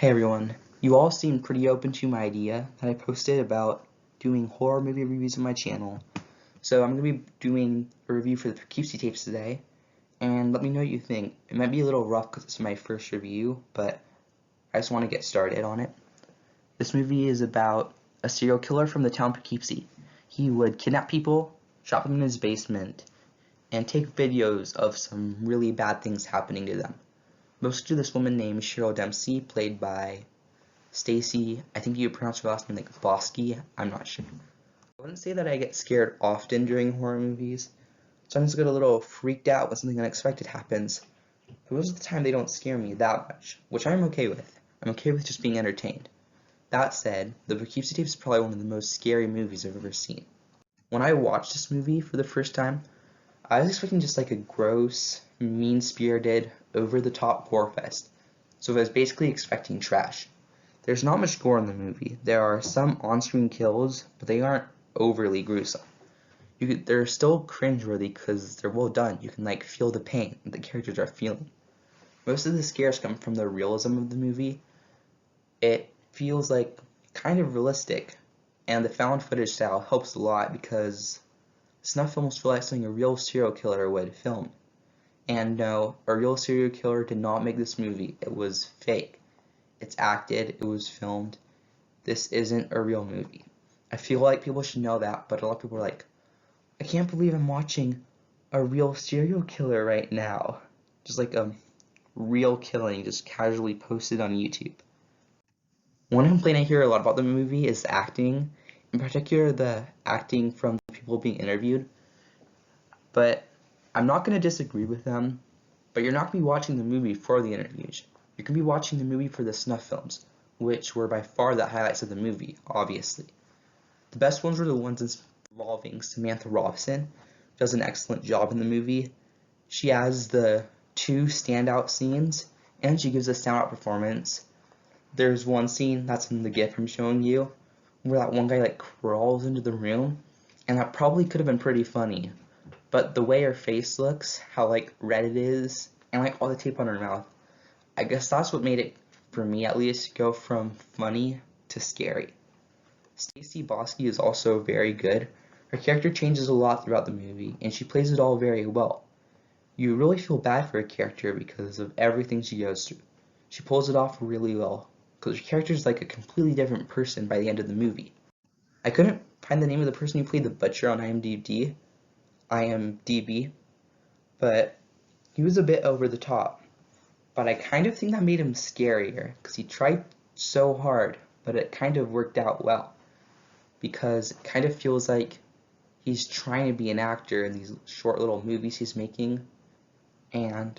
Hey everyone, you all seem pretty open to my idea that I posted about doing horror movie reviews on my channel. So I'm going to be doing a review for the Poughkeepsie tapes today, and let me know what you think. It might be a little rough because it's my first review, but I just want to get started on it. This movie is about a serial killer from the town Poughkeepsie. He would kidnap people, shop them in his basement, and take videos of some really bad things happening to them. Mostly to this woman named Cheryl Dempsey, played by Stacy. I think you pronounce her last name like Bosky. I'm not sure. I wouldn't say that I get scared often during horror movies. Sometimes I get a little freaked out when something unexpected happens. But most of the time they don't scare me that much, which I'm okay with. I'm okay with just being entertained. That said, the Poughkeepsie Tape is probably one of the most scary movies I've ever seen. When I watched this movie for the first time, I was expecting just like a gross, mean-spirited, over-the-top gore fest. So I was basically expecting trash. There's not much gore in the movie. There are some on-screen kills, but they aren't overly gruesome. They're still cringeworthy because they're well done. You can like feel the pain that the characters are feeling. Most of the scares come from the realism of the movie. It feels like kind of realistic, and the found footage style helps a lot because snuff films feel like something a real serial killer would film. And no, a real serial killer did not make this movie. It was fake. It's acted, it was filmed. This isn't a real movie. I feel like people should know that, but a lot of people are like, I can't believe I'm watching a real serial killer right now. Just like a real killing just casually posted on YouTube. One complaint I hear a lot about the movie is acting, in particular the acting from the people being interviewed. But I'm not going to disagree with them, but you're not going to be watching the movie for the interviews. You're going to be watching the movie for the snuff films, which were by far the highlights of the movie, obviously. The best ones were the ones involving Samantha Robson, who does an excellent job in the movie. She has the two standout scenes, and she gives a standout performance. There's one scene that's in the GIF I'm showing you, where that one guy like crawls into the room, and that probably could have been pretty funny. But the way her face looks, how like red it is, and like all the tape on her mouth, I guess that's what made it, for me at least, go from funny to scary. Stacy Bosky is also very good. Her character changes a lot throughout the movie, and she plays it all very well. You really feel bad for her character because of everything she goes through. She pulls it off really well, because her character is like a completely different person by the end of the movie. I couldn't find the name of the person who played the butcher on IMDb, but he was a bit over the top. But I kind of think that made him scarier, because he tried so hard, but it kind of worked out well. Because it kind of feels like he's trying to be an actor in these short little movies he's making, and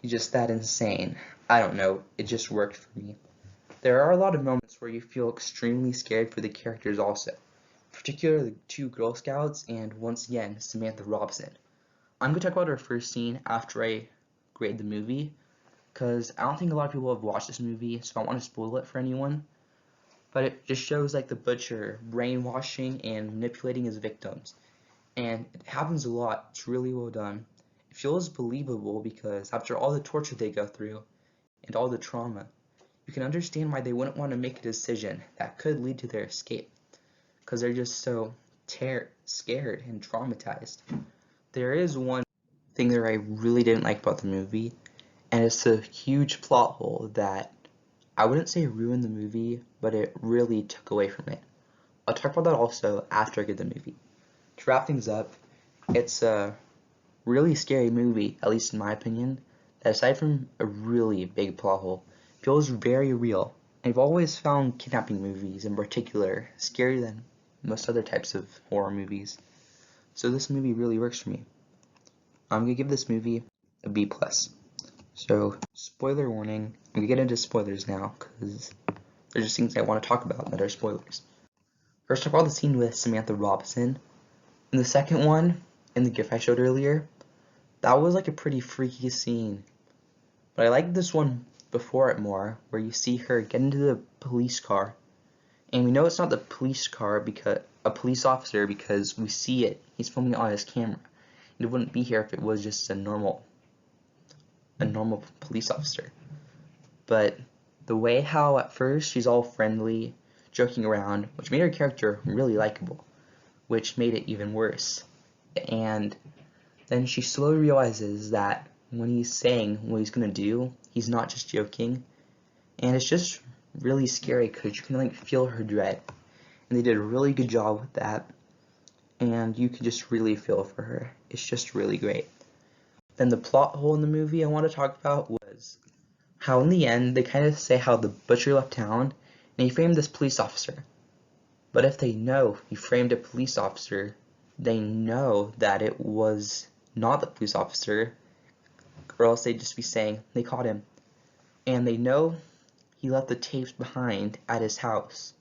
he's just that insane. I don't know, it just worked for me. There are a lot of moments where you feel extremely scared for the characters also, particularly the two Girl Scouts and, once again, Samantha Robson. I'm going to talk about her first scene after I grade the movie, because I don't think a lot of people have watched this movie, so I don't want to spoil it for anyone. But it just shows like the butcher brainwashing and manipulating his victims. And it happens a lot. It's really well done. It feels believable because after all the torture they go through and all the trauma, you can understand why they wouldn't want to make a decision that could lead to their escape, because they're just so scared and traumatized. There is one thing that I really didn't like about the movie, and it's a huge plot hole that I wouldn't say ruined the movie, but it really took away from it. I'll talk about that also after I get the movie. To wrap things up, it's a really scary movie, at least in my opinion, that aside from a really big plot hole, feels very real. I've always found kidnapping movies in particular scarier than most other types of horror movies. So this movie really works for me. I'm going to give this movie a B+. So, spoiler warning, I'm going to get into spoilers now, because there's just things I want to talk about that are spoilers. First, talk about the scene with Samantha Robson. In the second one, in the GIF I showed earlier, that was like a pretty freaky scene. But I like this one before it more, where you see her get into the police car. And we know it's not the police car, because a police officer, because we see it. He's filming it on his camera. It wouldn't be here if it was just a normal police officer. But the way how at first she's all friendly, joking around, which made her character really likable, which made it even worse. And then she slowly realizes that when he's saying what he's gonna do, he's not just joking, and it's just really scary because you can like feel her dread. And they did a really good job with that, and you can just really feel for her. It's just really great. Then the plot hole in the movie I want to talk about was how in the end they kind of say how the butcher left town and he framed this police officer. But if they know he framed a police officer, they know that it was not the police officer, or else they'd just be saying they caught him. And they know he left the tapes behind at his house,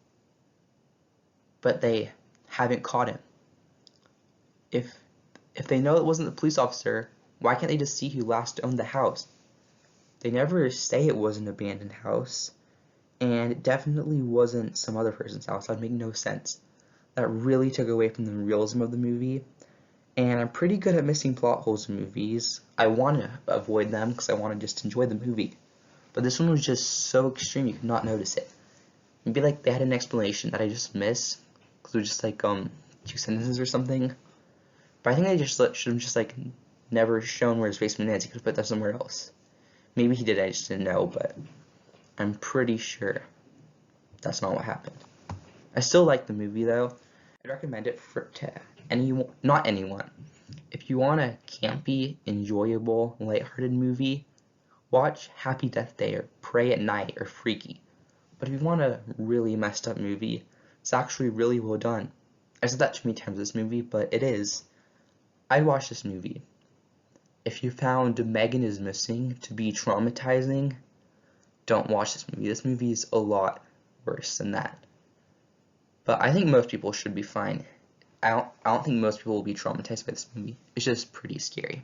but they haven't caught him. If they know it wasn't the police officer, why can't they just see who last owned the house? They never say it was an abandoned house, and it definitely wasn't some other person's house. That would make no sense. That really took away from the realism of the movie, and I'm pretty good at missing plot holes in movies. I want to avoid them because I want to just enjoy the movie. But this one was just so extreme you could not notice it. Maybe like they had an explanation that I just missed because it was just like 2 sentences or something. But I think they just should have just like never shown where his basement is. He could have put that somewhere else. Maybe he did, I just didn't know, but I'm pretty sure that's not what happened. I still like the movie though. I'd recommend it to anyone, not anyone. If you want a campy, enjoyable, lighthearted movie, watch Happy Death Day or Pray at Night or Freaky. But if you want a really messed up movie, it's actually really well done. I said that too many times, this movie, but it is. I'd watch this movie. If you found Megan is Missing to be traumatizing, don't watch this movie. This movie is a lot worse than that. But I think most people should be fine. I don't think most people will be traumatized by this movie. It's just pretty scary.